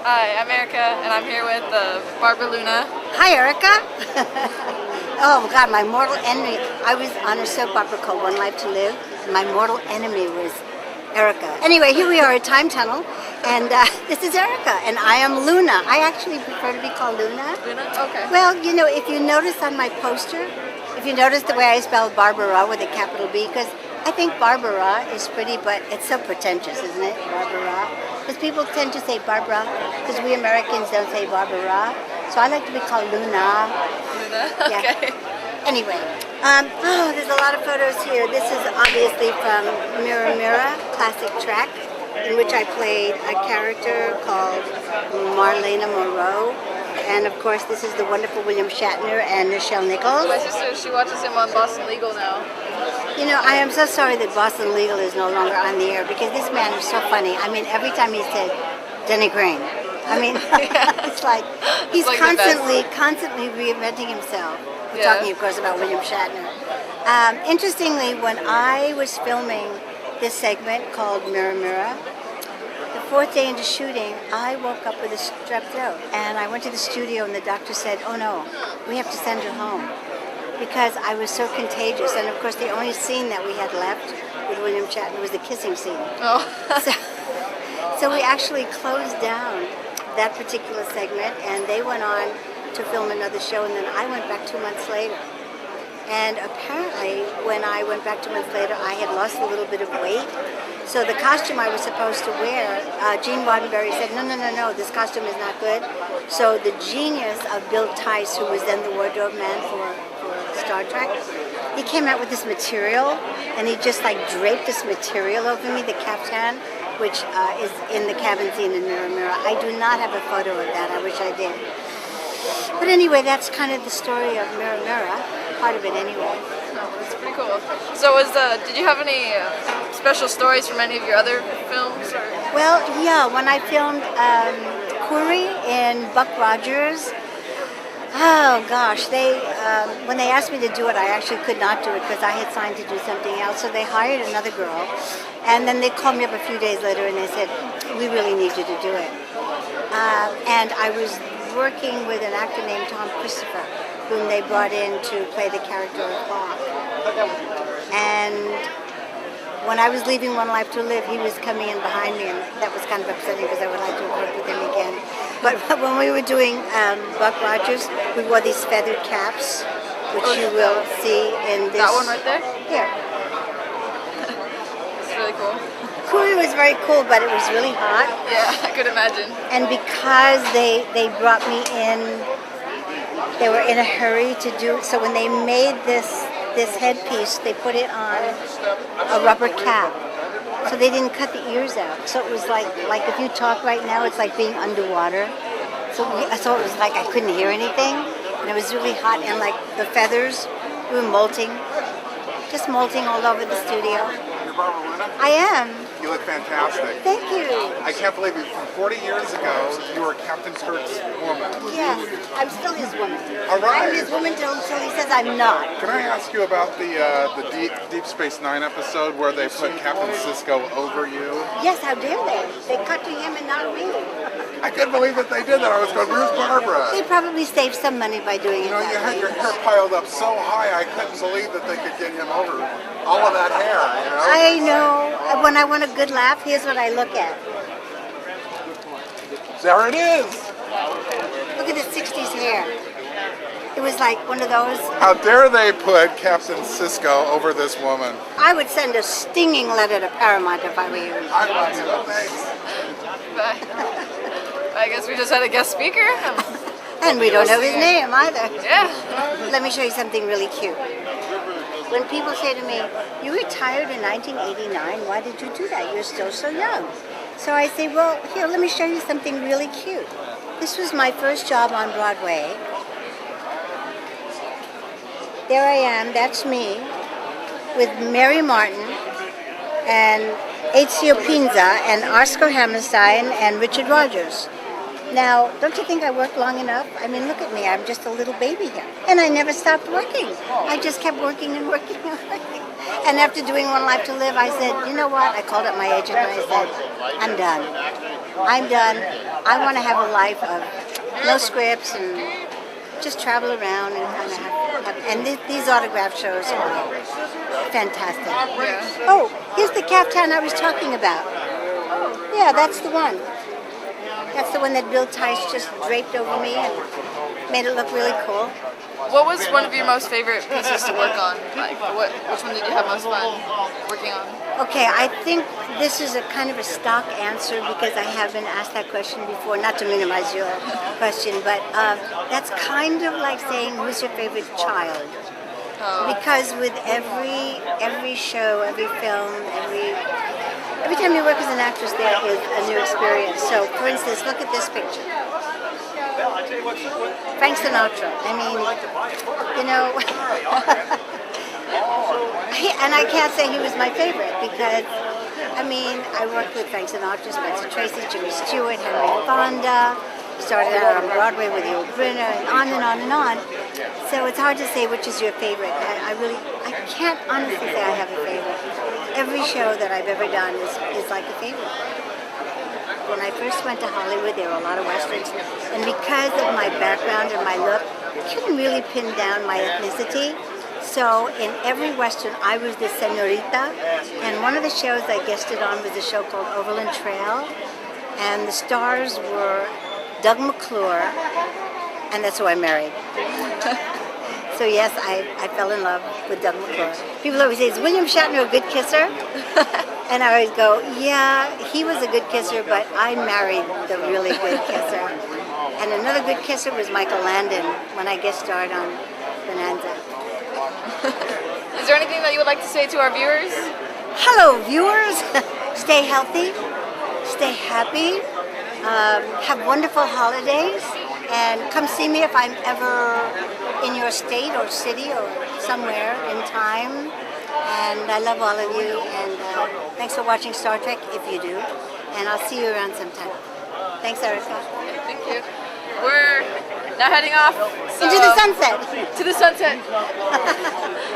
Hi, I'm Erika, and I'm here with BarBara Luna. Hi, Erika. Oh God, my mortal enemy. I was on a soap opera called One Life to Live. And my mortal enemy was Erika. Anyway, here we are at Time Tunnel, and this is Erika, and I am Luna. I actually prefer to be called Luna. Luna? Okay. Well, you know, if you notice on my poster, if you notice the way I spelled BarBara with a capital B, because I think BarBara is pretty, but it's so pretentious, isn't it? BarBara. Because people tend to say Barbara, because we Americans don't say BarBara. So I like to be called Luna. Luna? Yeah. Okay. Anyway, there's a lot of photos here. This is obviously from Mirror Mirror, classic track, in which I played a character called Marlena Moreau. And of course, this is the wonderful William Shatner and Nichelle Nichols. My sister, she watches him on Boston Legal now. You know, I am so sorry that Boston Legal is no longer on the air, because this man is so funny. I mean, every time he said Denny Crane, I mean, it's like he's like constantly reinventing himself. We're talking, of course, about William Shatner. Interestingly, when I was filming this segment called Mirror Mirror, the fourth day into shooting, I woke up with a strep throat, and I went to the studio, and the doctor said, "Oh no, we have to send her home," because I was so contagious. And of course, the only scene that we had left with William Shatner was the kissing scene. Oh. So we actually closed down that particular segment, and they went on to film another show, and then I went back 2 months later. And apparently, when I went back 2 months later, I had lost a little bit of weight. So the costume I was supposed to wear, Gene Roddenberry said, no, this costume is not good. So the genius of Bill Tice, who was then the wardrobe man for Star Trek, he came out with this material, and he just like draped this material over me, the caftan, which is in the cabin scene in Mirror Mirror. I do not have a photo of that. I wish I did. But anyway, that's kind of the story of Mirror Mirror, part of it anyway. Oh, that's pretty cool. So did you have any special stories from any of your other films? Or? Well, yeah, when I filmed Kuri in Buck Rogers, oh gosh, when they asked me to do it, I actually could not do it because I had signed to do something else. So they hired another girl, and then they called me up a few days later and they said, "We really need you to do it." And I was working with an actor named Tom Christopher, whom they brought in to play the character of Hawk. And when I was leaving One Life to Live, he was coming in behind me, and that was kind of upsetting because I would like to work with him again. But when we were doing Buck Rogers, we wore these feathered caps, which you will see in this. That one right there? Here. It's really cool. Kuri was very cool, but it was really hot. Yeah, I could imagine. And because they brought me in, they were in a hurry to do it. So when they made this headpiece, they put it on a rubber cap. So they didn't cut the ears out. So it was like if you talk right now, it's like being underwater. So it was like I couldn't hear anything, and it was really hot, and like the feathers were molting, just molting all over the studio. You're BarBara Luna? I am. You look fantastic. Thank you. I can't believe it. From 40 years ago, you were Captain Kirk's woman. Yes, I'm still his woman. All right. I'm his woman till he says I'm not. Can I ask you about the Deep Space Nine episode where they put Captain Sisko over you? Yes, how dare they? They cut to him and not me. I couldn't believe that they did that. I was going, where's Barbara? They probably saved some money by doing it You know, you that had way. your hair piled up so high, I couldn't believe that they could get him over all of that hair, you know? I know. When I want a good laugh, here's what I look at. There it is. Look at the 60s hair. It was like one of those. How dare they put Captain Sisko over this woman? I would send a stinging letter to Paramount if I were you. I want to. Thanks. I guess we just had a guest speaker. And we don't know his name either. Yeah. Let me show you something really cute. When people say to me, "You retired in 1989, why did you do that? You're still so young." So I say, well, here, let me show you something really cute. This was my first job on Broadway. There I am, that's me, with Mary Martin and Ezio Pinza and Oscar Hammerstein and Richard Rogers. Now, don't you think I worked long enough? I mean, look at me. I'm just a little baby here. And I never stopped working. I just kept working and working and working. And after doing One Life to Live, I said, you know what? I called up my agent and I said, I'm done. I'm done. I want to have a life of no scripts and just travel around and kind of have and these autograph shows are fantastic. Yeah. Oh, here's the caftan I was talking about. Yeah, that's the one. That's the one that Bill Tice just draped over me and made it look really cool. What was one of your most favorite pieces to work on? Like, which one did you have most fun working on? Okay, I think this is a kind of a stock answer because I have been asked that question before, not to minimize your question, but that's kind of like saying, who's your favorite child? Because with every show, every film, every time you work as an actress, there is a new experience. So, for instance, look at this picture. Frank Sinatra. I mean, you know, and I can't say he was my favorite because, I mean, I worked with Frank Sinatra, Spencer Tracy, Jimmy Stewart, Henry Fonda, started out on Broadway with Yul Brynner, and on and on and on. So it's hard to say which is your favorite. I can't honestly say I have a favorite. Every show that I've ever done is like a favorite. When I first went to Hollywood, there were a lot of Westerns, and because of my background and my look, I couldn't really pin down my ethnicity. So in every Western, I was the señorita, and one of the shows I guested on was a show called Overland Trail, and the stars were Doug McClure, and that's who I married. So yes, I fell in love with Doug McClure. People always say, is William Shatner a good kisser? And I always go, yeah, he was a good kisser, but I married the really good kisser. And another good kisser was Michael Landon when I guest starred on Bonanza. Is there anything that you would like to say to our viewers? Hello, viewers. Stay healthy, stay happy, have wonderful holidays, and come see me if I'm ever in your state or city or somewhere in time. And I love all of you, and thanks for watching Star Trek, if you do, and I'll see you around sometime. Thanks, Erika. Thank you. We're now heading off. So, Into the sunset. To the sunset.